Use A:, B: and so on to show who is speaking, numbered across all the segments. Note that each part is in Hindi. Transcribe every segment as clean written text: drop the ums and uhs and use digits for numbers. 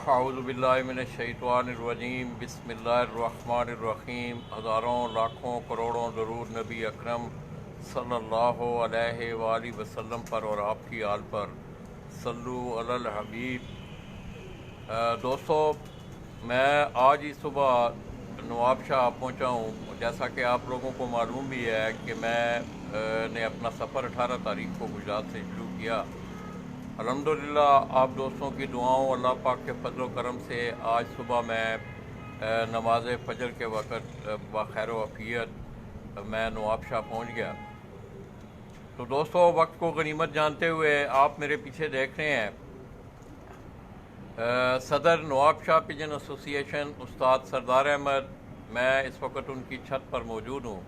A: औज़ुबिल्लाहिमिनश्शैतानिर्रजीम बिस्मिल्लाहिर्रहमानिर्रहीम। हज़ारों लाखों करोड़ों दरूद नबी अकरम सल्लल्लाहु अलैहि वसल्लम पर और आपकी आल पर सल्लु अलल हबीब। दोस्तों, मैं आज ही सुबह नवाबशाह पहुंचा हूं। जैसा कि आप लोगों को मालूम भी है कि मैं ने अपना सफ़र 18 तारीख को गुजरात से शुरू किया। अल्हम्दुलिल्लाह आप दोस्तों की दुआओं, अल्लाह पाक के फजल करम से आज सुबह मैं नमाज फ़जर के वक़्त बखैर वफ़ियत मैं नवाबशाह पहुंच गया। तो दोस्तों, वक्त को गनीमत जानते हुए आप मेरे पीछे देख रहे हैं सदर नवाबशाह पिजन एसोसिएशन उस्ताद सरदार अहमद। मैं इस वक्त उनकी छत पर मौजूद हूँ।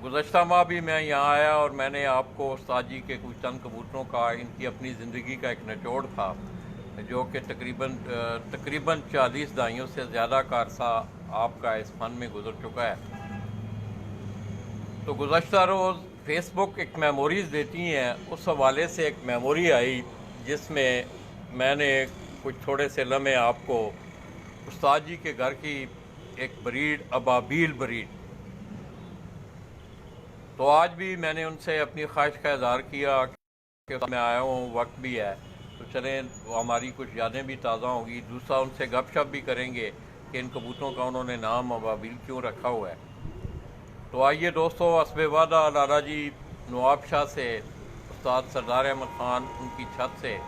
A: गुज़श्ता माह भी मैं यहाँ आया और मैंने आपको उस्ताद जी के कुछ चंद कबूतरों का, इनकी अपनी ज़िंदगी का एक निचोड़ था जो कि तकरीबन 40 दहाइयों से ज़्यादा का अरसा आपका इस फन में गुजर चुका है। तो गुज़श्ता रोज़ फेसबुक एक मेमोरीज़ देती हैं, उस हवाले से एक मेमोरी आई जिसमें मैंने कुछ थोड़े से लम्हे आपको उस्ताद जी के घर की एक ब्रीड, अबाबील ब्रीड। तो आज भी मैंने उनसे अपनी ख्वाहिश का इज़हार किया कि मैं आया हूँ, वक्त भी है, तो चलें हमारी कुछ यादें भी ताज़ा होंगी। दूसरा, उनसे गपशप भी करेंगे कि इन कबूतरों का उन्होंने नाम अबाबील क्यों रखा हुआ है। तो आइए दोस्तों, हस्बे वादा लाला जी नवाबशाह से उस्ताद सरदार अहमद ख़ान उनकी छत से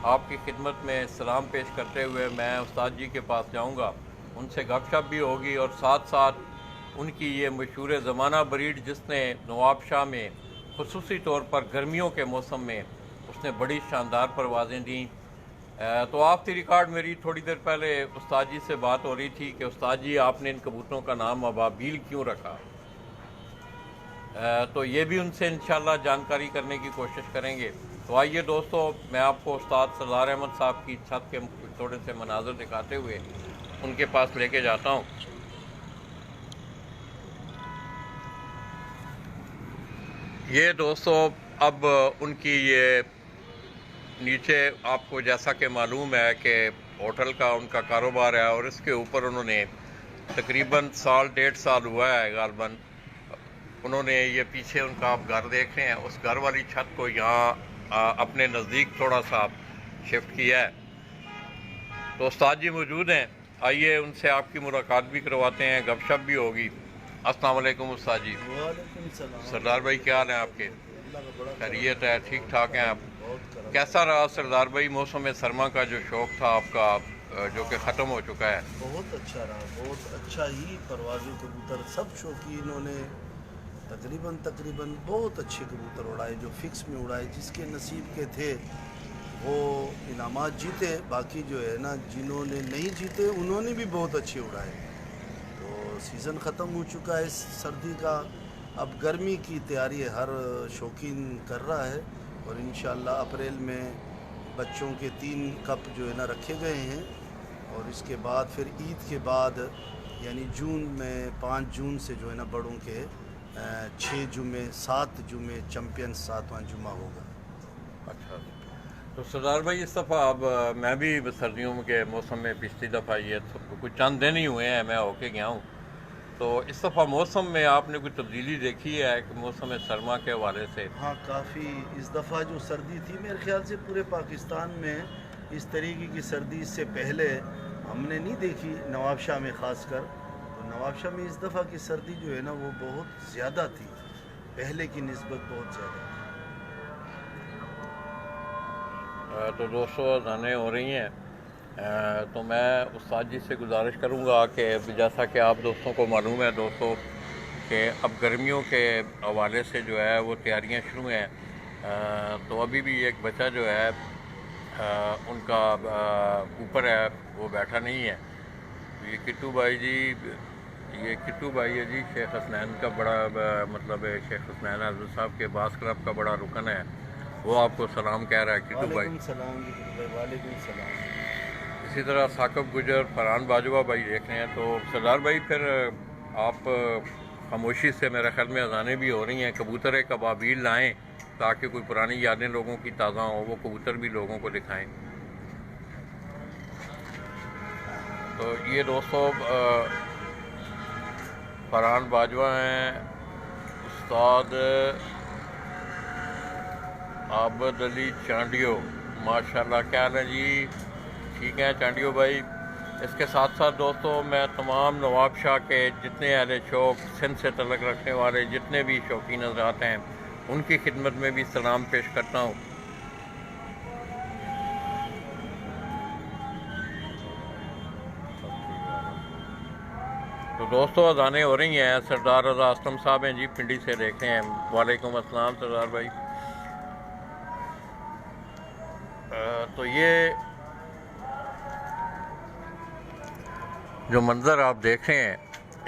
A: आपकी खिदमत में सलाम पेश करते हुए मैं उस्ताद जी के पास जाऊंगा। उनसे गपशप भी होगी और साथ साथ उनकी ये मशहूर ज़माना ब्रीड जिसने नवाबशाह में खुसूसी तौर पर गर्मियों के मौसम में उसने बड़ी शानदार परवाज़ें दी। तो ऑफ द रिकॉर्ड मेरी थोड़ी देर पहले उस्ताद जी से बात हो रही थी कि उस्ताद जी आपने इन कबूतरों का नाम अबाबील क्यों रखा। तो ये भी उनसे इंशाल्लाह जानकारी करने की कोशिश करेंगे। तो आइए दोस्तों, मैं आपको उस्ताद सरदार अहमद साहब की छत के थोड़े से मनाज़र दिखाते हुए उनके पास लेके जाता हूँ। ये दोस्तों, अब उनकी ये नीचे आपको जैसा कि मालूम है कि होटल का उनका कारोबार है और इसके ऊपर उन्होंने तकरीबन साल 1.5 साल हुआ है गालबन उन्होंने ये पीछे उनका आप घर देख रहे हैं, उस घर वाली छत को यहाँ अपने नज़दीक थोड़ा सा शिफ्ट किया है। तो उस्ताद जी मौजूद हैं, आइए उनसे आपकी मुलाकात भी करवाते हैं, गपशप भी होगी। अस्सलाम वालेकुम उस्ताद जी।
B: वालेकुम सलाम।
A: सरदार भाई क्या हाल है आपके? खैरियत है? ठीक ठाक हैं आप? कैसा रहा सरदार भाई मौसम सरमा का जो शौक़ था आपका, जो कि ख़त्म हो चुका है?
B: बहुत अच्छा रहा, बहुत अच्छा ही। परवाज़ी कबूतर सब शौकीनों ने तकरीबन बहुत अच्छे कबूतर उड़ाए, जो फिक्स में उड़ाए, जिसके नसीब के थे वो इनामात जीते। बाकी जो है ना, जिन्होंने नहीं जीते उन्होंने भी बहुत अच्छे उड़ाए। तो सीज़न ख़त्म हो चुका है सर्दी का, अब गर्मी की तैयारी हर शौकीन कर रहा है और इंशाल्लाह अप्रैल में बच्चों के 3 कप जो है ना रखे गए हैं और इसके बाद फिर ईद के बाद यानी जून में 5 जून से जो है ना बड़ों के 6 जुमे 7 जुमे चैम्पियन 7वां जुमा होगा।
A: अच्छा, तो सरदार भाई इस दफ़ा अब मैं भी सर्दियों के मौसम में पिछली दफ़ा ये कुछ चंद दिन ही हुए हैं मैं होके गया हूँ, तो इस दफ़ा मौसम में आपने कोई तब्दीली देखी है कि मौसम सरमा के हवाले से?
B: हाँ, काफ़ी। इस दफ़ा जो सर्दी थी मेरे ख्याल से पूरे पाकिस्तान में इस तरीके की सर्दी इससे पहले हमने नहीं देखी, नवाबशाह में ख़ासकर। तो नवाबशाह में इस दफ़ा की सर्दी जो है ना वो बहुत ज़्यादा थी, पहले की निस्बत बहुत ज़्यादा थी।
A: तो दोस्तों, अज़ानें हो रही हैं, तो मैं उस्ताद जी से गुजारिश करूँगा कि जैसा कि आप दोस्तों को मालूम है दोस्तों कि अब गर्मियों के हवाले से जो है वो तैयारियां शुरू हैं। तो अभी भी एक बच्चा जो है उनका ऊपर है, वो बैठा नहीं है। ये किट्टू भाई जी, ये किट्टू भाई है जी, शेख हसनैन का बड़ा मतलब शेख हसनैन आज़म साहब के बास क्लब का बड़ा रुकन है, वो आपको सलाम कह रहा है किट्टू भाई।
B: वालेकुम सलाम।
A: इसी तरह साकब गुजर, फरहान बाजवा भाई देख रहे हैं। तो सरदार भाई फिर आप खामोशी से, मेरे ख्याल में अज़ानें भी हो रही हैं, कबूतर एक अबाबील लाएँ ताकि कोई पुरानी यादें लोगों की ताज़ा हों, वो कबूतर भी लोगों को दिखाएं। तो ये दोस्तों फरहान बाजवा हैं, उस्ताद आबद अली चांडियो, माशाल्लाह। क्या हाल है जी? ठीक है चांडियो भाई। इसके साथ साथ दोस्तों मैं तमाम नवाब शाह के जितने अहले शौक़, सिंध से तलक रखने वाले जितने भी शौकीन हज़रात हैं, उनकी खिदमत में भी सलाम पेश करता हूँ। तो दोस्तों अज़ानें हो रही हैं। सरदार रज़ा असलम साहब हैं जी, पिंडी से देख रहे हैं। वालेकुम अस्सलाम सरदार भाई। तो ये जो मंज़र आप देख रहे हैं,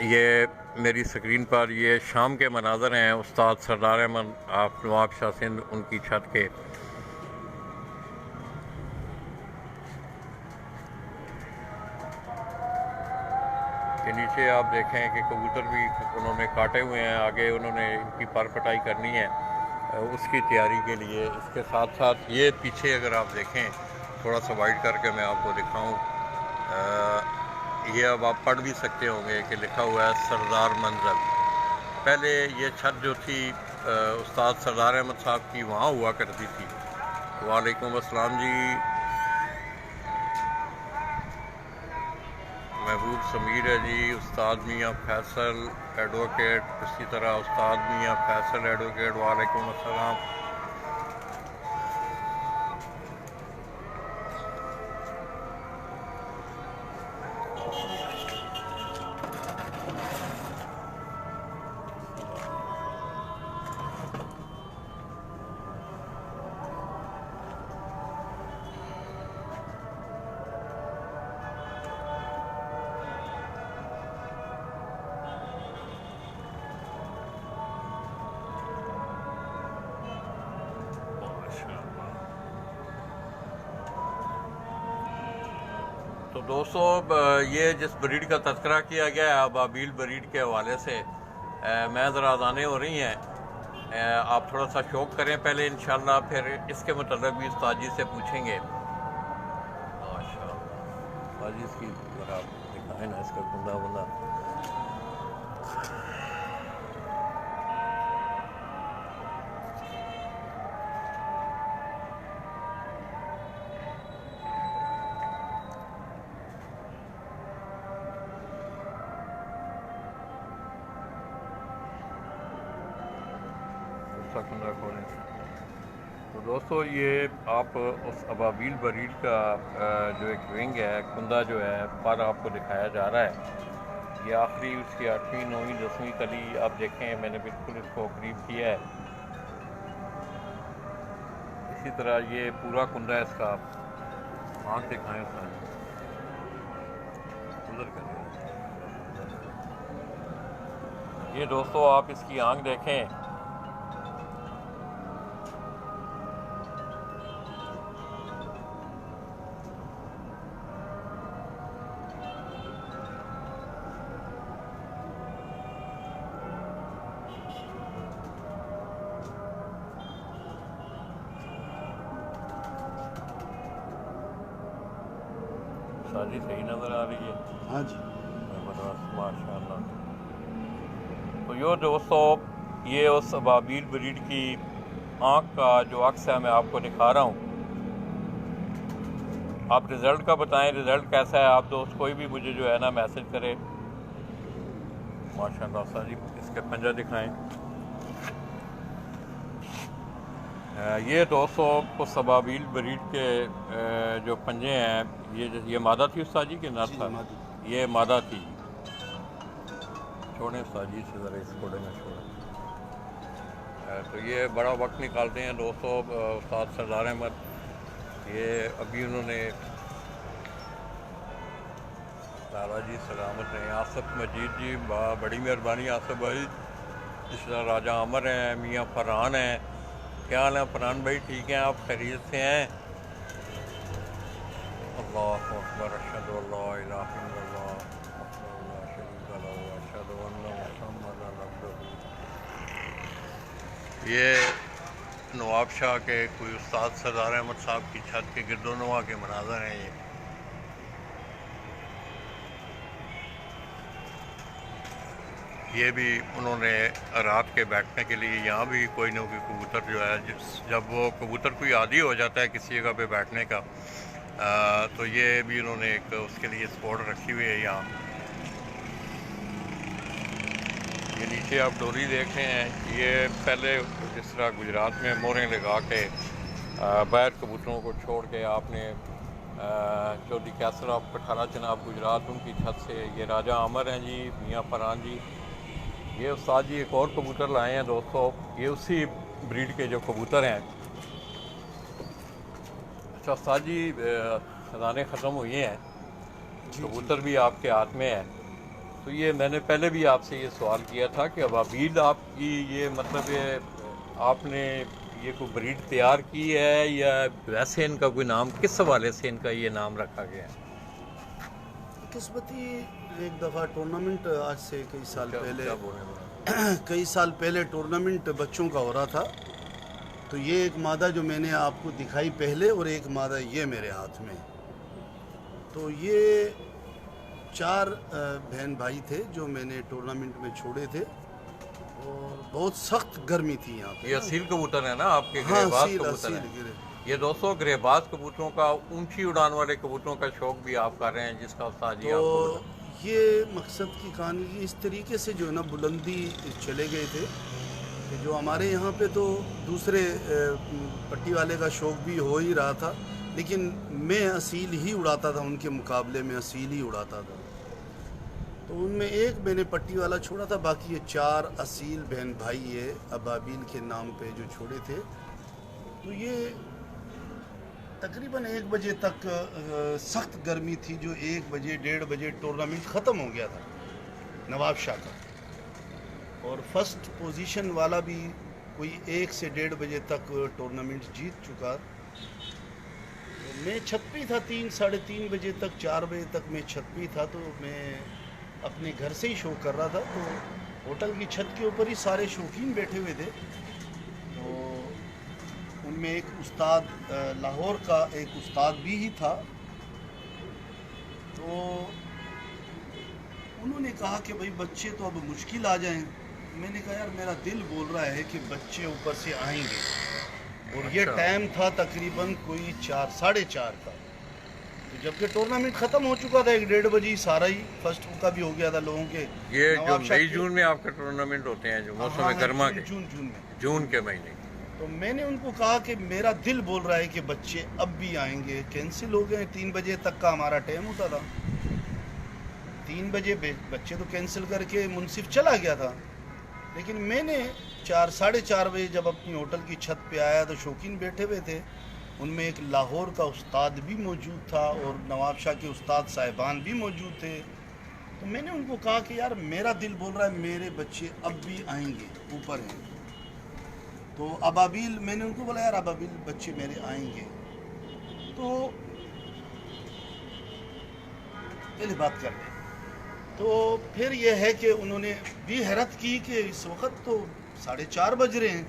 A: ये मेरी स्क्रीन पर ये शाम के मनाज़र हैं उस्ताद सरदार अहमद आप नवाब शाह सिंध उनकी छत के। के नीचे आप देखें कि कबूतर भी उन्होंने काटे हुए हैं, आगे उन्होंने इनकी पर पटाई करनी है उसकी तैयारी के लिए। इसके साथ साथ ये पीछे अगर आप देखें, थोड़ा सा वाइड करके मैं आपको दिखाऊं, ये अब आप पढ़ भी सकते होंगे कि लिखा हुआ है सरदार मंजिल। पहले ये छत जो थी उस्ताद सरदार अहमद साहब की वहाँ हुआ करती थी। वालेकुम अस्सलाम जी। महबूब समीर है जी, उस्ताद मियाँ फैसल एडवोकेट, इसी तरह उस्ताद मियाँ फैसल एडवोकेट। वालेकुम अस्सलाम। तो दोस्तों ये जिस ब्रीड का तज़किरा किया गया है अबाबील ब्रीड के हवाले से, मैं ज़रा अज़ानें हो रही हैं, आप थोड़ा सा शौक़ करें पहले, इंशाल्लाह फिर इसके मतलब भी उस्ताद जी से पूछेंगे। माशाअल्लाह उस्ताद जी इसकी ज़रा दिखाएं ना इसका कुंदा वुंदा। तो दोस्तों ये आप उस अबाबील ब्रीड का जो एक विंग है, कुंदा जो है पर आपको दिखाया जा रहा है। ये आखिरी उसकी 8वीं 9वीं 10वीं कली आप देखें, मैंने बिल्कुल इसको करीब किया है। इसी तरह ये पूरा कुंदा है इसका, आँख दिखाएँ उसका उधर करें। ये दोस्तों आप इसकी आँख देखें, शादी सही नज़र आ रही है।
B: हाँ जी
A: माशाअल्लाह। तो यो दोस्तों ये उस अबाबील ब्रीड की आँख का जो अक्स है मैं आपको दिखा रहा हूँ। आप रिज़ल्ट का बताएं, रिज़ल्ट कैसा है। आप दोस्त कोई भी मुझे जो है ना मैसेज करे। माशाअल्लाह सर जी इसके पंजा दिखाएं। ये दोस्तों उस अबाबील ब्रीड के जो पंजे हैं, ये मादा थी उस्ताद जी के नर था? ये मादा थी। छोड़ें उस्ताद जी से ज़रा इस घोड़े में छोड़ें। तो ये बड़ा वक्त निकालते हैं दोस्तों उस्ताद सरदार अहमद। ये अभी उन्होंने लाला जी सलामत हैं। आसफ मजीद जी बड़ी मेहरबानी आसफ भाई। इस तरह राजा अमर हैं, मियाँ फरहान हैं। क्या हाल है फरहान भाई? ठीक हैं आप? खैरियत से हैं? अल्लाहु अकबर, अशहदु अल्ला इलाहा इल्लल्लाह वहदहु ला शरीका लहू व अशहदु अन्ना मुहम्मदन अब्दुहु। ये नवाब शाह के कोई उस्ताद सरदार अहमद साहब की छत के गिरदोनवा के मनाज़र हैं। ये ये भी उन्होंने रात के बैठने के लिए यहाँ भी कोई ना कोई कबूतर जो है जब वो कबूतर कोई आदी हो जाता है किसी जगह पे बैठने का तो ये भी उन्होंने एक उसके लिए स्पॉट रखी हुई है यहाँ। ये नीचे आप डोरी देख रहे हैं, ये पहले जिस तरह गुजरात में मोहरें लगा के बैर कबूतरों को छोड़ के आपने चौधरी कैसर ऑफ कठारा जनाब गुजरात उनकी छत से ये राजा अमर हैं जी, मियाँ फरहान जी, ये उस्ताद जी एक और कबूतर लाए हैं दोस्तों, ये उसी ब्रीड के जो कबूतर हैं। अच्छा उस्ताद जी खजाने ख़त्म हुए हैं, कबूतर भी आपके हाथ में है, तो ये मैंने पहले भी आपसे ये सवाल किया था कि अबाबील आपकी ये मतलब ये आपने ये कोई ब्रीड तैयार की है या वैसे इनका कोई नाम किस हवाले से इनका ये नाम रखा गया है?
B: किस्मती एक दफ़ा टूर्नामेंट आज से कई साल पहले
A: क्या बोल रहे हैं?
B: कई साल पहले टूर्नामेंट बच्चों का हो रहा था, तो ये एक मादा जो मैंने आपको दिखाई पहले और एक मादा ये मेरे हाथ में, तो ये 4 बहन भाई थे जो मैंने टूर्नामेंट में छोड़े थे और बहुत सख्त गर्मी थी यहाँ पे।
A: ये असील कबूतर है ना आपके?
B: हाँ,
A: ग्रेबाज
B: असील
A: कबूतर है।
B: गिरे।
A: ये दोस्तों ग्रेबाज कबूतरों का ऊंची उड़ान वाले कबूतरों का शौक भी आप कर रहे हैं जिसका उस्ताद जी आपको
B: तो ये मकसद की कहानी की इस तरीके से जो है ना बुलंदी चले गए थे कि जो हमारे यहाँ पे तो दूसरे पट्टी वाले का शौक भी हो ही रहा था, लेकिन मैं असील ही उड़ाता था, उनके मुकाबले में असील ही उड़ाता था। तो उनमें एक मैंने पट्टी वाला छोड़ा था, बाकी ये 4 असील बहन भाई ये अबाबील के नाम पे जो छोड़े थे। तो ये तकरीबन 1 बजे तक सख्त गर्मी थी, जो 1 बजे 1:30 बजे टूर्नामेंट ख़त्म हो गया था नवाब शाह का, और फर्स्ट पोजीशन वाला भी कोई 1 से 1:30 बजे तक टूर्नामेंट जीत चुका। तो मैं छत पे था 3 साढ़े 3 बजे तक, 4 बजे तक मैं छत पे था, तो मैं अपने घर से ही शो कर रहा था। तो होटल की छत के ऊपर ही सारे शौकीन बैठे हुए थे, तो उनमें एक उस्ताद लाहौर का एक उस्ताद भी ही था। तो उन्होंने कहा कि भाई बच्चे तो अब मुश्किल आ जाएं। मैंने कहा यार मेरा दिल बोल रहा है कि बच्चे ऊपर से आएंगे, और ये टाइम था तकरीबन कोई 4 साढ़े 4 का, तो जबकि टूर्नामेंट ख़त्म हो चुका था 1:30 बजे ही सारा ही, फर्स्ट का भी हो गया था लोगों के।
A: ये जो मई जून में आपके टूर्नामेंट होते हैं जो मौसम गर्मा के, जून के महीने,
B: तो मैंने उनको कहा कि मेरा दिल बोल रहा है कि बच्चे अब भी आएंगे। कैंसिल हो गए, 3 बजे तक का हमारा टाइम होता था, 3 बजे बच्चे तो कैंसिल करके मुनसिफ चला गया था। लेकिन मैंने 4 साढ़े 4 बजे जब अपनी होटल की छत पे आया तो शौकीन बैठे हुए थे, उनमें एक लाहौर का उस्ताद भी मौजूद था और नवाब शाह के उस्ताद साहिबान भी मौजूद थे। तो मैंने उनको कहा कि यार मेरा दिल बोल रहा है मेरे बच्चे अब भी आएंगे, ऊपर हैं। तो अबाबील, मैंने उनको बोला यार अबाबील बच्चे मेरे आएंगे। तो पहले बात कर लें। तो फिर यह है कि उन्होंने भी हैरत की कि इस वक्त तो 4:30 बज रहे हैं।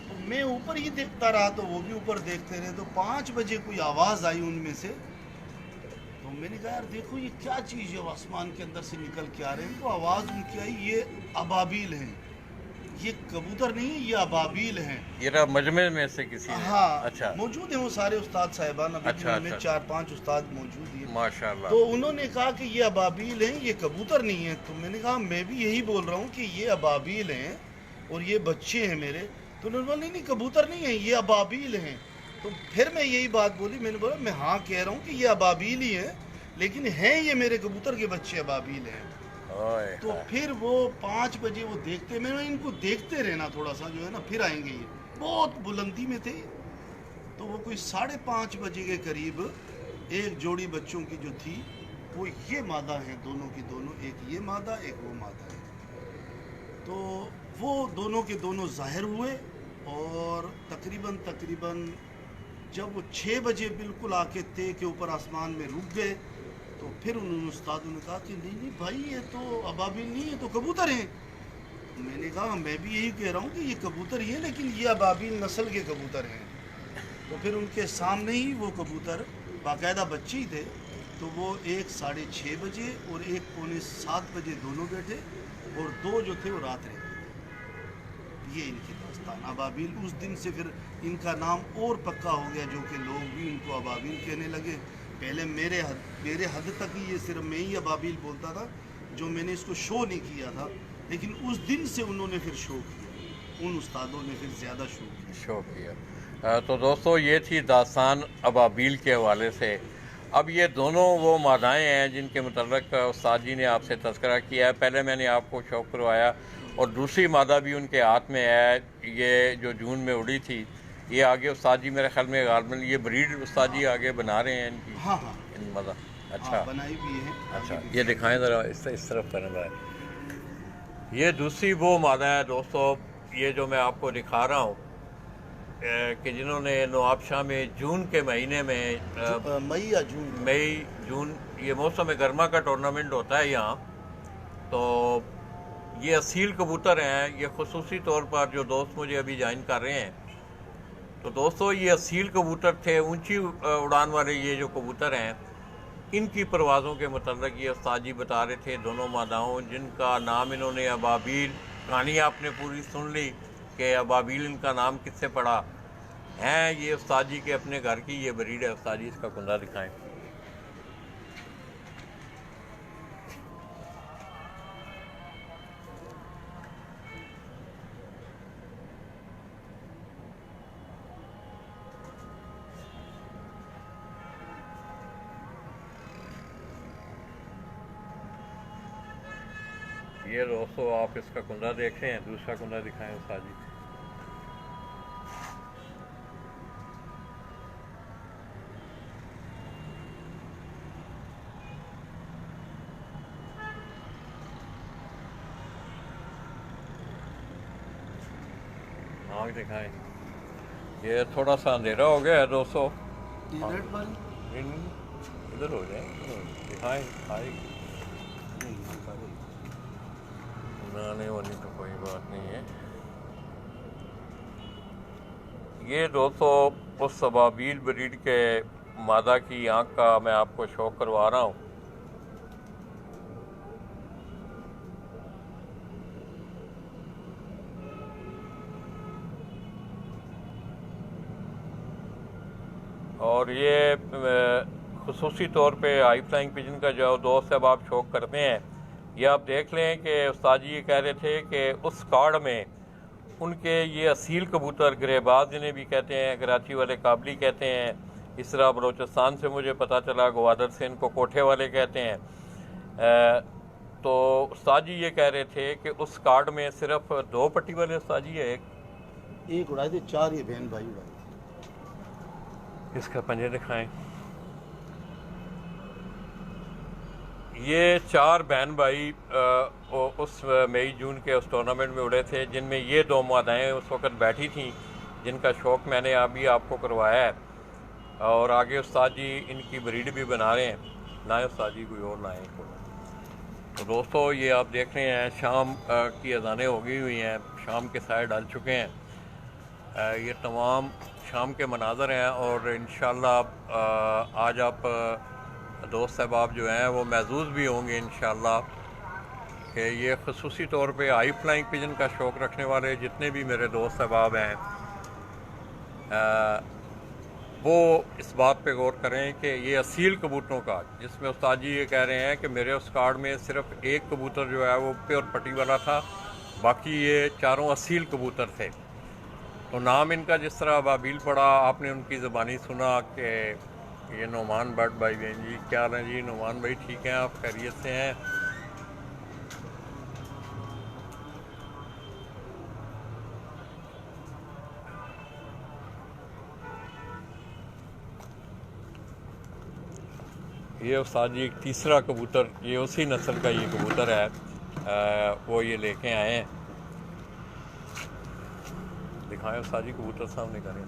B: तो मैं ऊपर ही देखता रहा, तो वो भी ऊपर देखते रहे। तो 5 बजे कोई आवाज़ आई उनमें से, तो मैंने कहा यार देखो ये क्या चीज़ है, आसमान के अंदर से निकल के आ रहे हैं। तो आवाज़ उनकी आई, ये अबाबील हैं, ये कबूतर नहीं है, ये अबाबील हैं।
A: ये मजमे में से किसी ने?
B: हाँ,
A: अच्छा,
B: मौजूद हैं वो सारे उस्ताद साहिबान, अभी
A: अच्छा,
B: में 4-5 उस्ताद मौजूद हैं
A: माशाल्लाह।
B: तो उन्होंने कहा कि ये अबाबील हैं, ये कबूतर नहीं है। तो मैंने कहा मैं भी यही बोल रहा हूँ कि ये अबाबील हैं और ये बच्चे हैं मेरे। तो उन्होंने बोला नहीं कबूतर नहीं है, ये अबाबील हैं। तो फिर मैं यही बात बोली, मैंने बोला मैं हाँ कह रहा हूँ कि ये अबाबील ही है, लेकिन हैं ये मेरे कबूतर के बच्चे अबाबील हैं। तो फिर वो 5 बजे वो देखते, मैंने इनको देखते रहना थोड़ा सा जो है ना, फिर आएंगे। ये बहुत बुलंदी में थे। तो वो कोई 5:30 बजे के करीब एक जोड़ी बच्चों की जो थी, वो ये मादा है, दोनों की दोनों, एक ये मादा एक वो मादा है। तो वो दोनों के दोनों ज़ाहिर हुए, और तकरीबन जब वो 6 बजे बिल्कुल आके तय के ऊपर आसमान में रुक गए, तो फिर उन्होंने उस्ताद ने कहा कि नहीं भाई ये तो अबाबील नहीं है, तो कबूतर हैं। मैंने कहा मैं भी यही कह रहा हूँ कि ये कबूतर ही है, लेकिन ये अबाबील नस्ल के कबूतर हैं। तो फिर उनके सामने ही वो कबूतर बाकायदा बच्चे ही थे। तो वो एक 6:30 बजे और एक 6:45 बजे दोनों बैठे, और 2 जो थे वो रात रह गए। ये इनकी दास्तान अबाबिल। उस दिन से फिर इनका नाम और पक्का हो गया, जो कि लोग भी इनको अबाबिल कहने लगे। पहले मेरे हद तक ही ये सिर्फ मैं ही अबाबिल बोलता था, जो मैंने इसको शो नहीं किया था, लेकिन उस दिन से उन्होंने फिर शो किया, उन उस्तादों ने फिर ज़्यादा शो किया।
A: तो दोस्तों ये थी दास्तान अबाबिल के हवाले से। अब ये दोनों वो मादाएँ हैं जिनके मुतल्लिक़ उस्ताद जी ने आपसे तज़किरा किया है। पहले मैंने आपको शौक़ करवाया, और दूसरी मादा भी उनके हाथ में है, ये जो जून में उड़ी थी। ये आगे उस्ताद जी मेरे ख्याल में गार्डन, ये ब्रीड उस्ताद जी आगे बना रहे हैं इनकी।
B: हाँ हाँ,
A: इन मादा। अच्छा,
B: हाँ, बनाई भी है।
A: अच्छा, ये दिखाएं ज़रा, इस तरफ करें भाई। ये दूसरी वो मादा है दोस्तों, ये जो मैं आपको दिखा रहा हूँ, कि जिन्होंने नवाबशाह में जून के महीने में मई जून ये मौसम गर्मा का टूर्नामेंट होता है यहाँ। तो ये असील कबूतर हैं, ये खुसूसी तौर पर जो दोस्त मुझे अभी ज्वाइन कर रहे हैं। तो दोस्तों ये असील कबूतर थे, ऊंची उड़ान वाले ये जो कबूतर हैं, इनकी परवाज़ों के मुतल्लिक़ ये उस्ताद जी बता रहे थे, दोनों मादाओं जिनका नाम इन्होंने अबाबिल, कहानी आपने पूरी सुन ली कि अबाबिल इनका नाम किससे पड़ा हैं। ये उस्ताद जी के अपने घर की ये ब्रीड है। उस्ताद जी इसका कुंदा दिखाएं। ये दोस्तों आप इसका कुंदा देख रहे हैं, दूसरा कुंदा दिखाएं उस्ताद जी। आँख दिखाएं। ये थोड़ा सा अंधेरा हो गया है दोस्तों, इधर हो जाए, दिखाएं। नहीं होनी तो कोई बात नहीं है। ये दोस्तों उस अबाबिल ब्रीड के मादा की आँख का मैं आपको शौक करवा रहा हूँ। और ये खुसूसी तौर पे हाई फ्लाइंग पिजन का जो दोस्त अब आप शौक करते हैं, ये आप देख लें कि उस्ताद जी ये कह रहे थे कि उस कार्ड में उनके ये असील कबूतर ग्रेबाज जिन्हें भी कहते हैं, कराची वाले काबली कहते हैं, इस तरह बलोचिस्तान से मुझे पता चला ग्वादर से इनको कोठे वाले कहते हैं। तो उस्ताद जी ये कह रहे थे कि उस कार्ड में सिर्फ 2 पट्टी वाले उस्ताद जी है,
B: एक उड़ाए थे, 4 ये बहन भाई उड़ाए।
A: इसका पंजे दिखाएं। ये 4 बहन भाई उस मई जून के उस टूर्नामेंट में उड़े थे, जिनमें ये 2 मादाएँ उस वक़्त बैठी थीं, जिनका शौक़ मैंने अभी आपको करवाया है। और आगे उस्ताद जी इनकी ब्रीड भी बना रहे हैं। लाएँ उस्ताद जी कोई और लाएँ। तो दोस्तों ये आप देख रहे हैं शाम की अज़ानें हो गई हुई हैं, शाम के साए डाल चुके हैं। ये तमाम शाम के मनाज़र हैं, और इंशाअल्लाह आज आप दोस्त अहबाब जो हैं वो महजूज़ भी होंगे इंशाअल्लाह, कि ये ख़ुसूसी तौर पे हाई फ्लाइंग पिजन का शौक़ रखने वाले जितने भी मेरे दोस्त अहबाब हैं, वो इस बात पे गौर करें कि ये असील कबूतरों का, जिसमें उस्ताद जी ये कह रहे हैं कि मेरे उस कार्ड में सिर्फ एक कबूतर जो है वो प्योर पट्टी वाला था, बाकी ये 4 असील कबूतर थे। तो नाम इनका जिस तरह अबाबिल पड़ा, आपने उनकी ज़बानी सुना कि ये नोमान भट्ट भाई बहन जी, क्या हाल है जी? नोमान भाई ठीक हैं, आप खैरियत से हैं? ये उस्ताद जी एक तीसरा कबूतर, ये उसी नस्ल का ये कबूतर है, वो ये लेके आए हैं। दिखाएं उस्ताद जी, कबूतर सामने करें।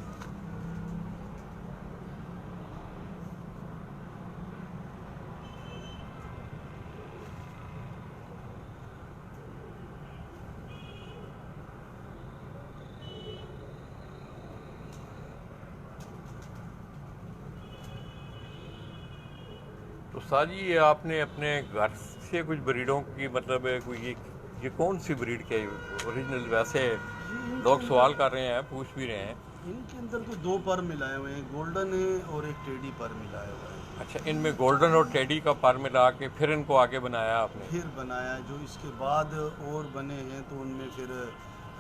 A: तो उस्ताद जी ये आपने अपने घर से कुछ ब्रीडों की मतलब कोई ये कौन सी ब्रीड के ओरिजिनल? वैसे लोग सवाल कर रहे हैं, पूछ भी रहे हैं।
B: इनके अंदर तो 2 पर मिलाए हुए हैं, गोल्डन है और एक टेडी पर मिलाया हुआ है।
A: अच्छा, इनमें गोल्डन और टेडी का पर मिला के फिर इनको आगे बनाया आपने?
B: फिर बनाया, जो इसके बाद और बने हैं तो उनमें फिर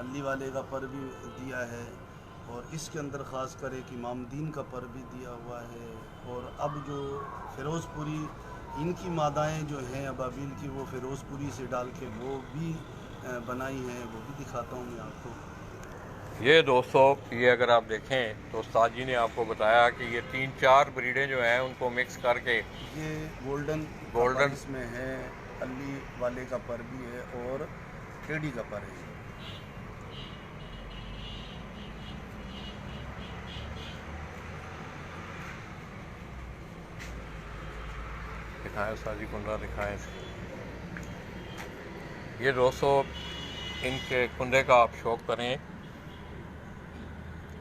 B: अली वाले का पर भी दिया है, और इसके अंदर ख़ास कर एक इमामदीन का पर भी दिया हुआ है। और अब जो फ़िरोज़पुरी इनकी मादाएँ जो हैं अबाबील की, वो फ़िरोज़पुरी से डाल के वो भी बनाई हैं, वो भी दिखाता हूँ मैं आपको।
A: ये दोस्तों, ये अगर आप देखें तो उस्ताद जी ने आपको बताया कि ये 3-4 ब्रीडें जो हैं उनको मिक्स करके
B: ये गोल्डन इसमें है, अली वाले का पर भी है और टेडी का पर है।
A: दिखाएं उस्ताद जी, कुंडा दिखाएं। ये दोस्तों, इनके कुंडे का आप शौक करें।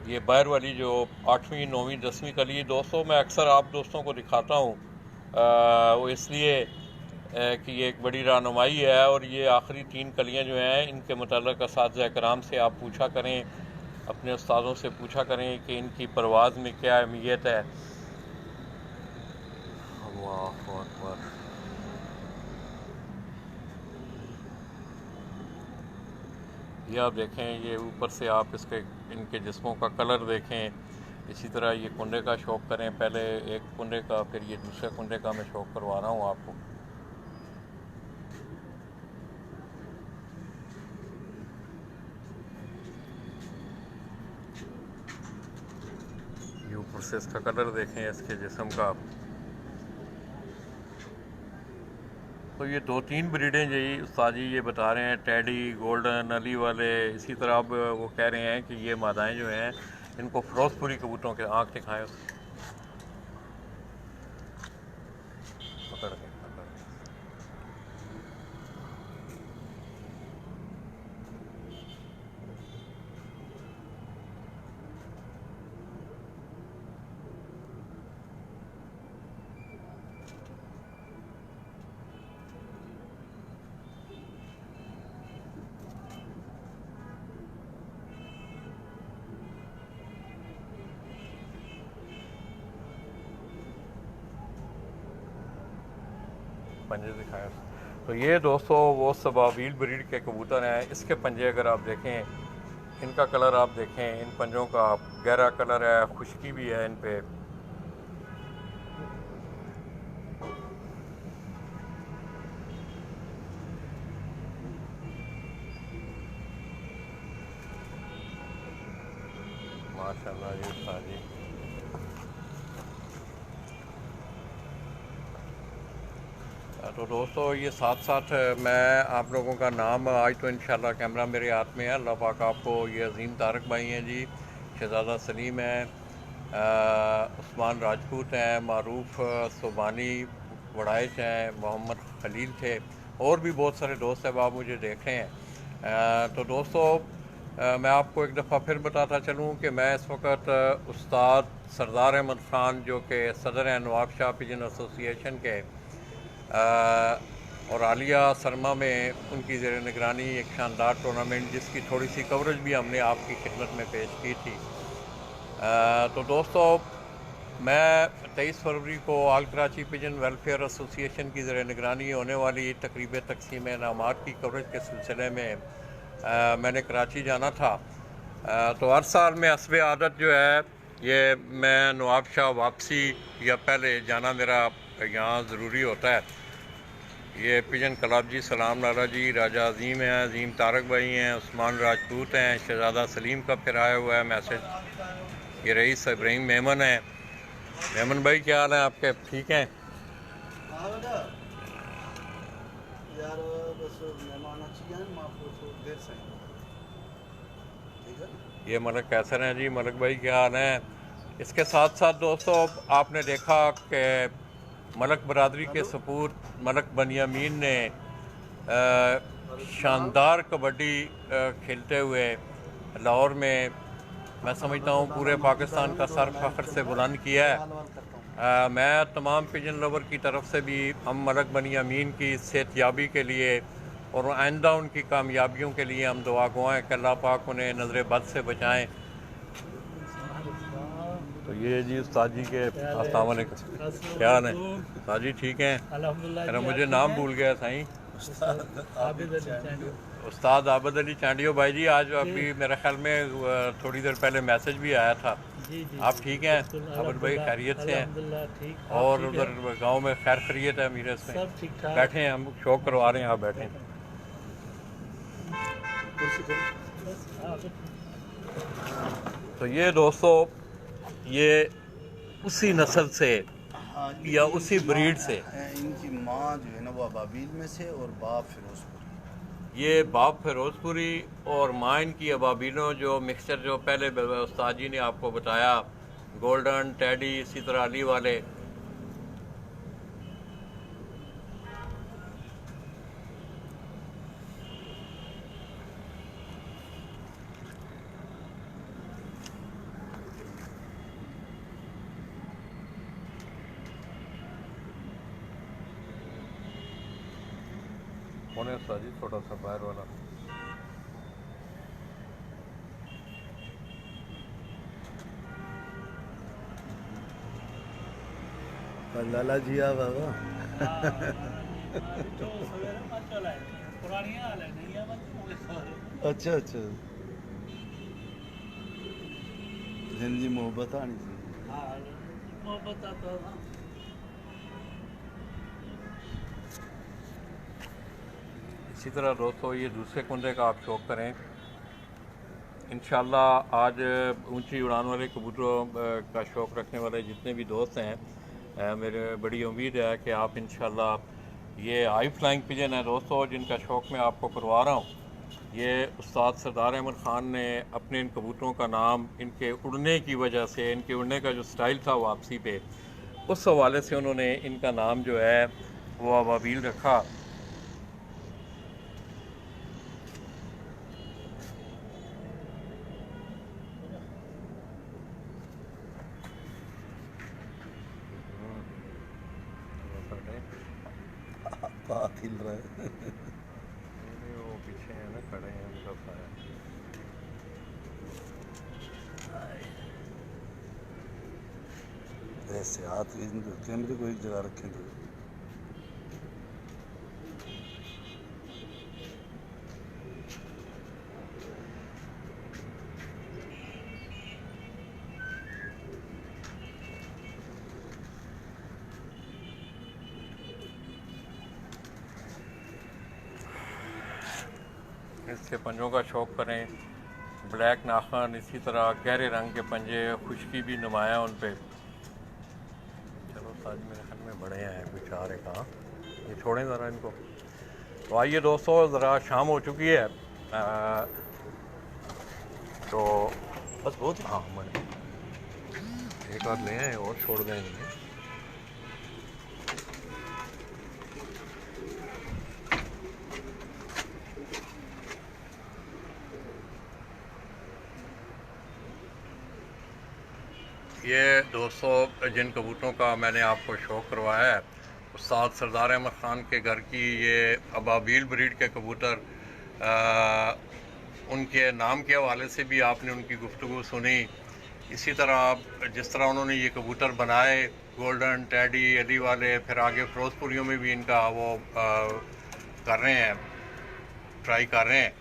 A: ये बाहर वाली जो 8वीं 9वीं 10वीं कली दोस्तों मैं अक्सर आप दोस्तों को दिखाता हूँ, वो इसलिए कि ये एक बड़ी रहनुमाई है। और ये आखिरी 3 कलियाँ जो हैं इनके मुताल्लिक़ असातिज़ा कराम से आप पूछा करें, अपने उस्तादों से पूछा करें कि इनकी परवाज़ में क्या अहमियत है। अल्लाहु अकबर। ये आप देखें, ये ऊपर से आप इसके इनके जिस्मों का कलर देखें। इसी तरह ये कुंडे का शौक करें, पहले एक कुंडे का फिर ये दूसरे कुंडे का मैं शौक करवा रहा हूँ आपको। ये ऊपर से इसका कलर देखें, इसके जिस्म का। तो ये 2-3 ब्रीडें जी उस्ताद जी ये बता रहे हैं, टेडी, गोल्डन, अली वाले। इसी तरह अब वो कह रहे हैं कि ये मादाएं जो हैं इनको फ़िरोज़पुरी कबूतरों के आँख दिखाएं। पकड़ के पंजे दिखाए। तो ये दोस्तों वो सबाबील ब्रीड के कबूतर हैं। इसके पंजे अगर आप देखें, इनका कलर आप देखें, इन पंजों का गहरा कलर है, खुश्की भी है इन पे। माशाल्लाह जी उस्ताद जी। तो दोस्तों ये साथ साथ मैं आप लोगों का नाम आज तो इंशाल्लाह कैमरा मेरे हाथ में है। अल्लाह पाक आपको, ये अज़ीम तारक भाई हैं जी, शहज़ादा सलीम हैं, उस्मान राजपूत हैं, मारूफ सुबानी वड़ाइश हैं, मोहम्मद खलील थे, और भी बहुत सारे दोस्त हैं, आप मुझे देख रहे हैं। तो दोस्तों मैं आपको एक दफ़ा फिर बताता चलूँ कि मैं इस वक्त उस्ताद सरदार अहमद ख़ान जो कि सदर हैं नवाब शाह पिजन एसोसिएशन के, और आलिया सरमा में उनकी ज़ेर निगरानी एक शानदार टूर्नामेंट जिसकी थोड़ी सी कवरेज भी हमने आपकी खिदमत में पेश की थी। तो दोस्तों मैं 23 फरवरी को आल कराची पिजन वेलफेयर एसोसिएशन की ज़ेर निगरानी होने वाली तकरीब तकसीम इनामात की कवरेज के सिलसिले में मैंने कराची जाना था। तो हर साल में हस्ब आदत जो है ये मैं नवाब शाह वापसी या पहले जाना मेरा यहाँ ज़रूरी होता है। ये पिजन कलाब जी, सलाम लाला जी, राजा अजीम हैं, अजीम तारक भाई हैं, उस्मान राजपूत हैं, शहज़ादा सलीम का फिर आया हुआ है मैसेज। ये रईस इब्राहिम मेमन है। मेमन भाई क्या हाल है आपके? ठीक हैं?
B: यार बस मेहमान अच्छी हैं, देर से ठीक है।
A: ये मलक कैसर हैं जी। मलक भाई क्या हाल हैं? इसके साथ साथ दोस्तों आपने देखा कि मलक बरादरी के सपूत मलक बनियामीन ने शानदार कबड्डी खेलते हुए लाहौर में, मैं समझता हूँ पूरे पाकिस्तान का सर फख्र से बुलंद किया है। मैं तमाम पिजन लवर की तरफ से भी हम मलक बनियामीन की सेहतयाबी के लिए और आइंदा उनकी कामयाबियों के लिए हम दुआ गो हैं कि अल्लाह पाक उन्हें नज़र बद से बचाएं। तो ये जी उस्ताद जी के अस्सलाम वालेकुम, क्या हाल है उस्ताद जी? ठीक हैं
C: अल्हम्दुलिल्लाह
A: अरे
C: जी,
A: मुझे
C: आप
A: नाम
C: ठीक
A: भूल गया साईं।
C: आबिद अली चांडियो।
A: उस्ताद आबिद अली चांडियो भाई जी, आज अभी मेरे ख्याल में थोड़ी देर पहले मैसेज भी आया था।
C: जी जी
A: आप ठीक हैं
C: बिल्कुल,
A: आबिद भाई? खैरियत से हैं?
C: अल्हम्दुलिल्लाह ठीक। आप
A: और
C: ठीक
A: उधर
C: हैं?
A: गांव में खैर खैरियत है मीरस में?
C: सब ठीक ठाक।
A: बैठे हैं, हम शौक करवा रहे हैं, आप बैठे हैं।
C: बस, हाँ,
A: तो ये दोस्तों, ये उसी नस्ल से
B: हाँ,
A: या उसी ब्रीड से,
B: इनकी माँ जो है ना वो अबाबील में से और बाप फिरोजपुर।
A: ये बाप फिरोजपुरी और माँ इनकी अबाबीलों, जो मिक्सचर जो पहले उस्ताद जी ने आपको बताया, गोल्डन, टैडी, इसी तरह अली वाले। कौन है उस्ताद जी? थोड़ा सा बाहर वाला।
B: लाला जी आ बाबा।
C: जो सवेरे मत चलाए, पुरानी हाल है, नहीं है मत।
B: अच्छा अच्छा, जिंदगी मोहब्बत आनी चाहिए।
C: हाँ, मोहब्बत आता था।
A: इसी तरह दोस्तों, ये दूसरे कुंदे का आप शौक करें इंशाल्लाह। आज ऊंची उड़ान वाले कबूतरों का शौक़ रखने वाले जितने भी दोस्त हैं, मेरे बड़ी उम्मीद है कि आप इंशाल्लाह, ये हाई फ्लाइंग पिजन है दोस्तों जिनका शौक़ मैं आपको करवा रहा हूँ। ये उस्ताद सरदार अहमद ख़ान ने अपने इन कबूतरों का नाम इनके उड़ने की वजह से, इनके उड़ने का जो स्टाइल था वापसी पे, उस हवाले से उन्होंने इनका नाम जो है वो अबाबील रखा।
B: बात हिल रहा है।
A: वो पीछे है ना, खड़े हैं उनका साया।
B: ऐसे हाथ कैमरे को एक जगह रखें तो
A: इसके पंजों का शौक़ करें। ब्लैक नाखन, इसी तरह गहरे रंग के पंजे, खुश्की भी नुमाया उन पे। चलो साज मेरे ख्याल में बड़े हैं कुछ आ रहे कहाँ, ये छोड़ें ज़रा इनको। तो आइए दोस्तों, ज़रा शाम हो चुकी है, तो
B: बस बहुत।
A: हाँ बड़े एक और ले आए और छोड़ देंगे। ये दोस्तों, जिन कबूतरों का मैंने आपको शौक़ करवाया है, उस्ताद सरदार अहमद ख़ान के घर की ये अबाबील ब्रीड के कबूतर, उनके नाम के हवाले से भी आपने उनकी गुफ्तगू सुनी। इसी तरह जिस तरह उन्होंने ये कबूतर बनाए, गोल्डन, टैडी, अली वाले, फिर आगे फिरोजपुरियों में भी इनका वो कर रहे हैं, ट्राई कर रहे हैं।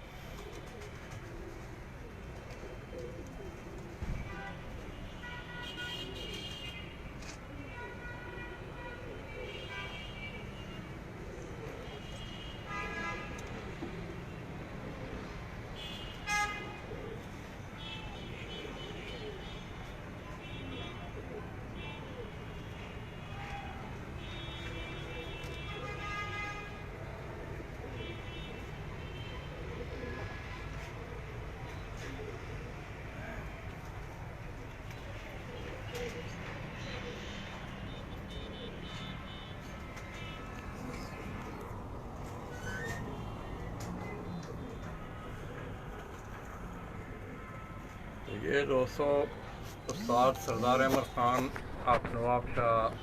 A: ये दोस्तों, उस्ताद सरदार अहमद ख़ान आप नवाब शाह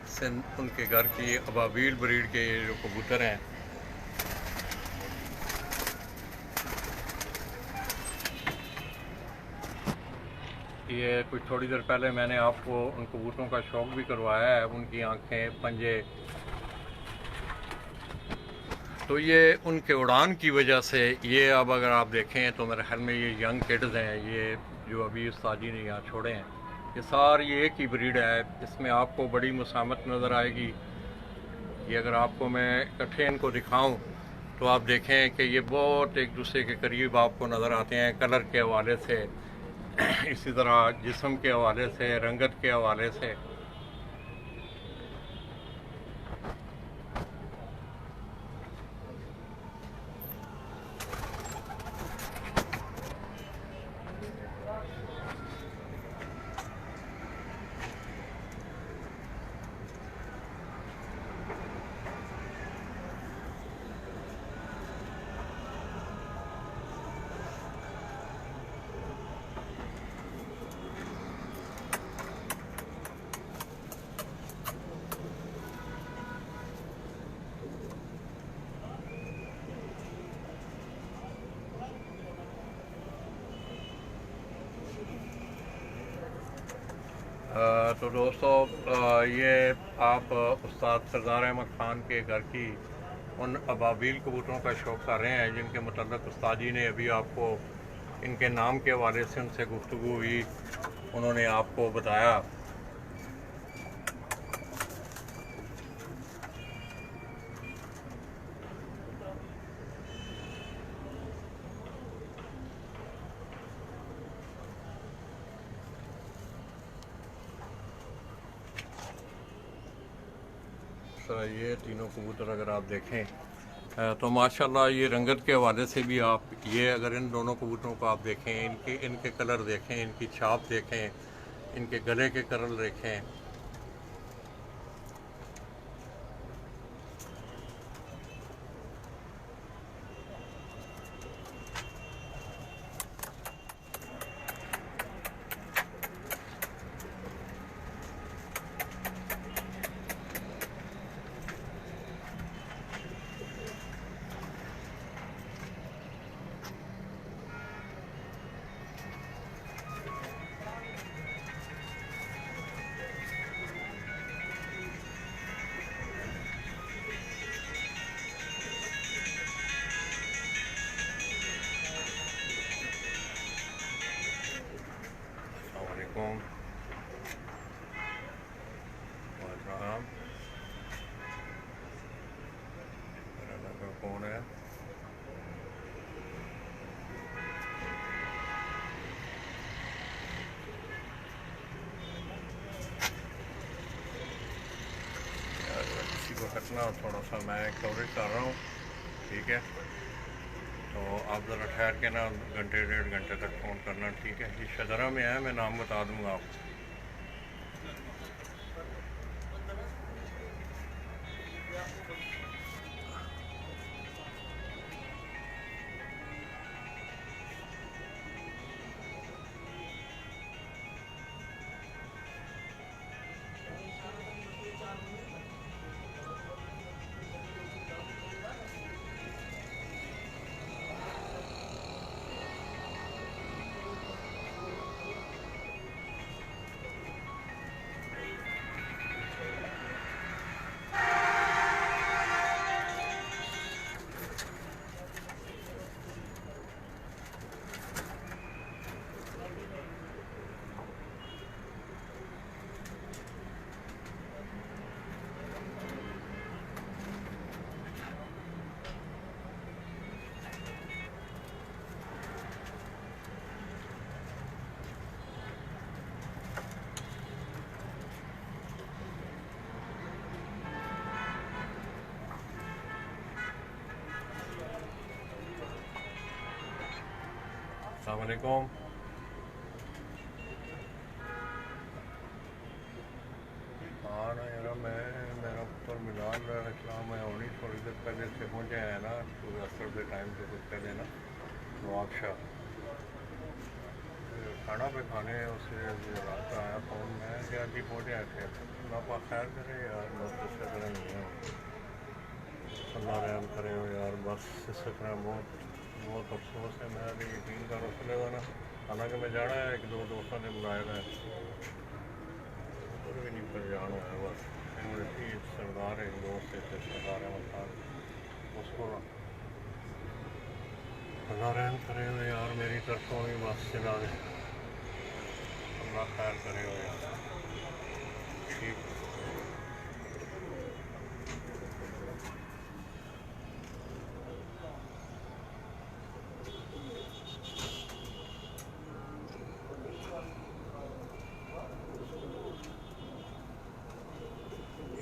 A: सिंध, उनके घर की अबाबील ब्रीड के ये जो कबूतर हैं, ये कुछ थोड़ी देर पहले मैंने आपको उन कबूतरों का शौक भी करवाया है। उनकी आंखें, पंजे, तो ये उनके उड़ान की वजह से ये अब अगर आप देखें तो मेरे ख्याल में ये यंग किड्स हैं, ये जो अभी उस्तादी ने यहाँ छोड़े हैं, ये सारी एक ही ब्रीड है। इसमें आपको बड़ी मुसामत नज़र आएगी। ये अगर आपको मैं इकट्ठे इनको दिखाऊं तो आप देखें कि ये बहुत एक दूसरे के करीब आपको नज़र आते हैं, कलर के हवाले से, इसी तरह जिस्म के हवाले से, रंगत के हवाले से। तो दोस्तों, ये आप उस्ताद सरदार अहमद ख़ान के घर की उन अबाबील कबूतरों का शौक़ कर रहे हैं जिनके मतलब उस्ताद जी ने अभी आपको इनके नाम के हवाले से उनसे गुफ्तगू हुई, उन्होंने आपको बताया। ये तीनों कबूतर अगर आप देखें तो माशाल्लाह ये रंगत के हवाले से भी आप ये अगर इन दोनों कबूतरों को आप देखें, इनके कलर देखें, इनकी छाप देखें, इनके गले के कलर देखें, कौन है? किसी को हटना, थोड़ा सा मैं कवरेज कर रहा हूँ, ठीक है? तो आप ज़रा ठहर के ना घंटे डेढ़ घंटे तक फ़ोन करना, ठीक है? ये शदरा में है, मैं नाम बता दूँगा आपको। अस्सलामुअलैकुम। हाँ ना यार, मेरा पुत्र मिलान इस्लाम में होनी थोड़ी देर पहले से पहुँचे हैं ना, तो असर के टाइम से कुछ पहले ना नवाबशाह खाना पे खाने उसे रात का आया फ़ोन में कि आज ही पहुँचे आए थे। अल्लाह खैर करे यार, बस इससे तरह नहीं है, अल्लाह रहम करे हो यार, बस इससे तरह बहुत बहुत अफसोस है, मैं अभी यकीन का रसले वाला, हालांकि मैं जाना है, एक दो दोस्तों ने बुलाया है, और भी नहीं पर जाना है बस। यूनिवर्सिटी सरदार है, दोस्त है सरदार अहमद खान, उसको अल्लाह रहम करे हुए यार, मेरी तरफों भी बस चला गए, अल्लाह खैर करे हुए यार। ठीक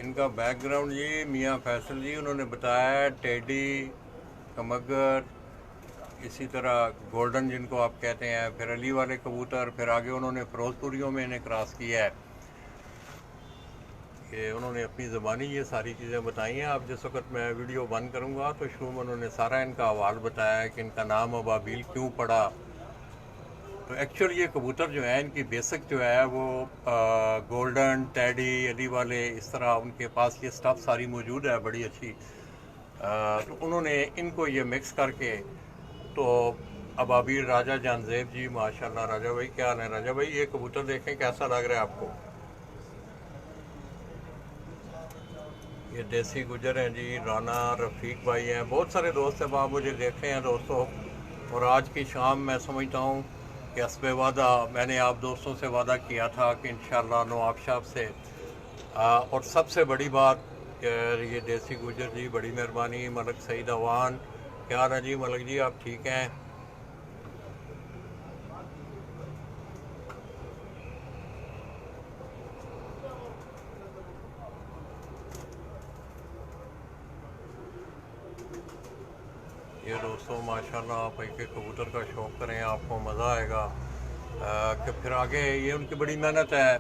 A: इनका बैकग्राउंड जी मियाँ फैसल जी उन्होंने बताया, टेडी, कमगर, इसी तरह गोल्डन जिनको आप कहते हैं, फिर अली वाले कबूतर, फिर आगे उन्होंने फिरोजपुरियों में इन्हें क्रॉस किया है। कि उन्होंने अपनी ज़बानी ये सारी चीज़ें बताई हैं। आप जिस वक्त मैं वीडियो बंद करूँगा तो शुरू में उन्होंने सारा इनका हवाल बताया कि इनका नाम अबाबील क्यों पड़ा। तो एक्चुअल ये कबूतर जो है, इनकी बेसिक जो है वो गोल्डन, टैडी, अली वाले, इस तरह उनके पास ये स्टफ़ सारी मौजूद है बड़ी अच्छी। तो उन्होंने इनको ये मिक्स करके, तो अबाबील राजा जानजेब जी, माशाल्लाह। राजा भाई क्या हाल है? राजा भाई ये कबूतर देखें कैसा लग रहा है आपको? ये देसी गुजर हैं जी, राना रफ़ीक भाई हैं, बहुत सारे दोस्त हैं, आप मुझे देख रहे हैं दोस्तों। और आज की शाम मैं समझता हूँ कि हस्बे वादा मैंने आप दोस्तों से वादा किया था कि इंशाअल्लाह नवाबशाह से और सबसे बड़ी बात ये देसी गुजर जी, बड़ी मेहरबानी। मलक सईद अवान, क्या हाल है जी मलक जी, आप ठीक हैं? ये दोस्तों माशाल्लाह, आप एक कबूतर का शौक़ करें, आपको मज़ा आएगा। कि फिर आगे ये उनकी बड़ी मेहनत है,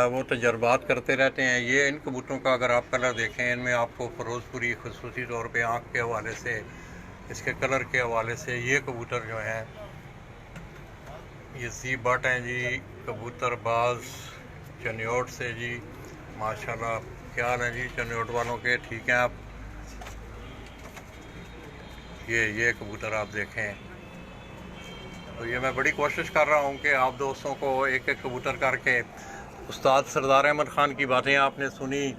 A: वो तजर्बात करते रहते हैं। ये इन कबूतरों का अगर आप कलर देखें, इनमें आपको फ़िरोज़पुरी ख़ुसूसी तौर पे आँख के हवाले से, इसके कलर के हवाले से, ये कबूतर जो हैं, ये सी बट हैं जी, कबूतर बाज चनियोट से जी, माशाल्लाह। क्या हाल है जी चनियोट वालों के, ठीक हैं आप? ये कबूतर आप देखें। तो ये मैं बड़ी कोशिश कर रहा हूँ कि आप दोस्तों को एक एक कबूतर करके, उस्ताद सरदार अहमद ख़ान की बातें आपने सुनी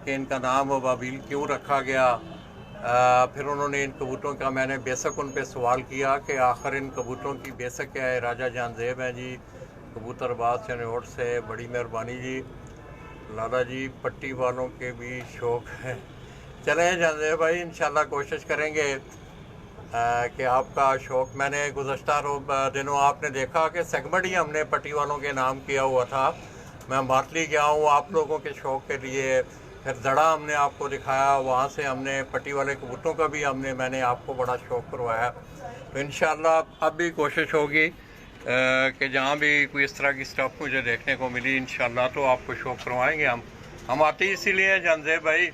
A: कि इनका नाम अबाबील क्यों रखा गया। फिर उन्होंने इन कबूतरों का, मैंने बेशक उन पे सवाल किया कि आखिर इन कबूतरों की बेशक क्या है। राजा जानजेब हैं जी, कबूतरबाज चनियोट से, बड़ी मेहरबानी जी। लाला जी पट्टी वालों के भी शौक़ है। चलें जानजेब भाई, इंशाल्लाह कोशिश करेंगे कि आपका शौक़, मैंने गुज़श्ता दिनों आपने देखा कि सेगमेंट ही हमने पट्टी वालों के नाम किया हुआ था। मैं मातली गया हूँ आप लोगों के शौक़ के लिए, फिर दड़ा हमने आपको दिखाया, वहाँ से हमने पट्टी वाले कबूतरों का भी मैंने आपको बड़ा शौक़ करवाया। तो इंशाअल्लाह अब भी कोशिश होगी कि जहाँ भी कोई इस तरह की स्टफ़ मुझे देखने को मिली इंशाअल्लाह तो आपको शौक़ करवाएँगे। हम आते ही इसीलिए हैं जानजेब भाई।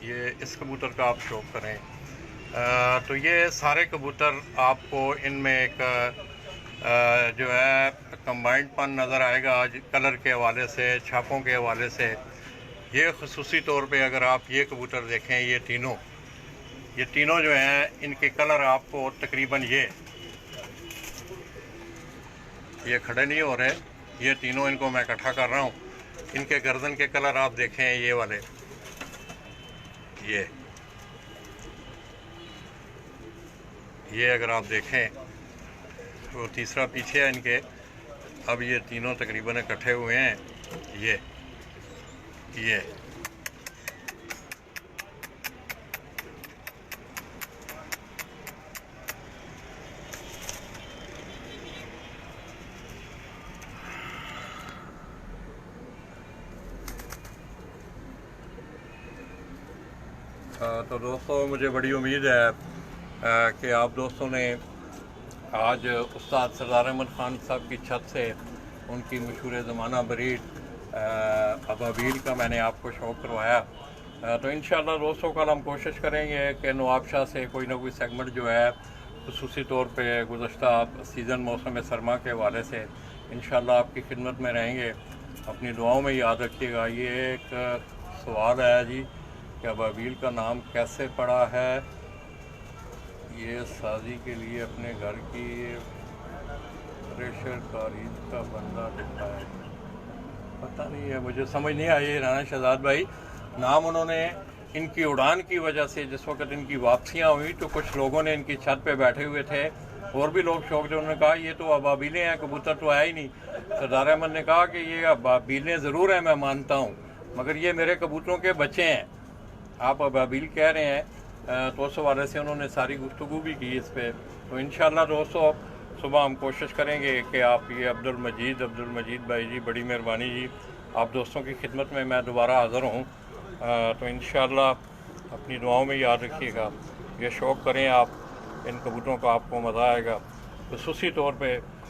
A: ये इस कबूतर का आप शौक़ करें। तो ये सारे कबूतर आपको इनमें एक जो है कंबाइंड पन नज़र आएगा आज कलर के हवाले से, छापों के हवाले से। ये ख़ुसूसी तौर पे अगर आप ये कबूतर देखें, ये तीनों जो हैं, इनके कलर आपको तकरीबन ये खड़े नहीं हो रहे, ये तीनों, इनको मैं इकट्ठा कर रहा हूँ। इनके गर्दन के कलर आप देखें, ये वाले, ये अगर आप देखें तो तीसरा पीछे है इनके। अब ये तीनों तकरीबन इकट्ठे हुए हैं। ये तो दोस्तों मुझे बड़ी उम्मीद है कि आप दोस्तों ने आज उस्ताद सरदार अहमद ख़ान साहब की छत से उनकी मशहूर ज़माना ब्रीड अबाबील का मैंने आपको शौक़ करवाया। तो इंशाअल्लाह दोस्तों कल हम कोशिश करेंगे कि नवाबशाह से कोई ना कोई सेगमेंट जो है खुसूसी तौर पे गुज़श्ता सीज़न मौसम सरमा के हवाले से इंशाअल्लाह आपकी खिदमत में रहेंगे। अपनी दुआओं में याद रखिएगा। ये एक सवाल है जी कि अबाबील का नाम कैसे पड़ा है। ये साजी के लिए अपने घर की प्रेशर कारीज का बंदा लिखा है, पता नहीं है, मुझे समझ नहीं आई। राना शहजाद भाई नाम उन्होंने इनकी उड़ान की वजह से, जिस वक्त इनकी वापसियाँ हुई तो कुछ लोगों ने इनकी छत पे बैठे हुए थे और भी लोग शौक थे, उन्होंने कहा ये तो अबाबीलें हैं, कबूतर तो आया ही नहीं। सरदार अहमद ने कहा कि ये अबाबीलें ज़रूर हैं, मैं मानता हूँ, मगर ये मेरे कबूतरों के बच्चे हैं, आप अबाबील कह रहे हैं। तो उस हवाले से उन्होंने सारी गुफ्तगू भी की इस पर। तो इंशाअल्लाह दोस्तों सुबह हम कोशिश करेंगे कि आप ये अब्दुल मजीद भाई जी, बड़ी मेहरबानी जी, आप दोस्तों की खिदमत में मैं दोबारा हाज़िर हूँ। तो इंशाअल्लाह अपनी दुआओं में याद रखिएगा। ये शौक़ करें आप इन कबूतरों का, आपको मज़ा आएगा। ख़ुसूसी तौर पे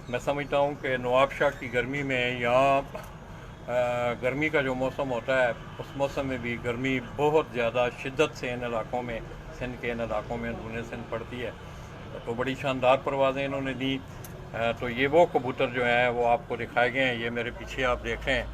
A: मैं समझता हूँ कि नवाबशाह की गर्मी में, यहाँ गर्मी का जो मौसम होता है उस मौसम में भी गर्मी बहुत ज़्यादा शिद्दत से इन इलाक़ों में, सिंध के इन इलाक़ों में, अंदरूनी सिंध पड़ती है। तो बड़ी शानदार परवाज़ें इन्होंने दी। तो ये वो कबूतर जो हैं वो आपको दिखाए गए हैं, ये मेरे पीछे आप देख रहे हैं।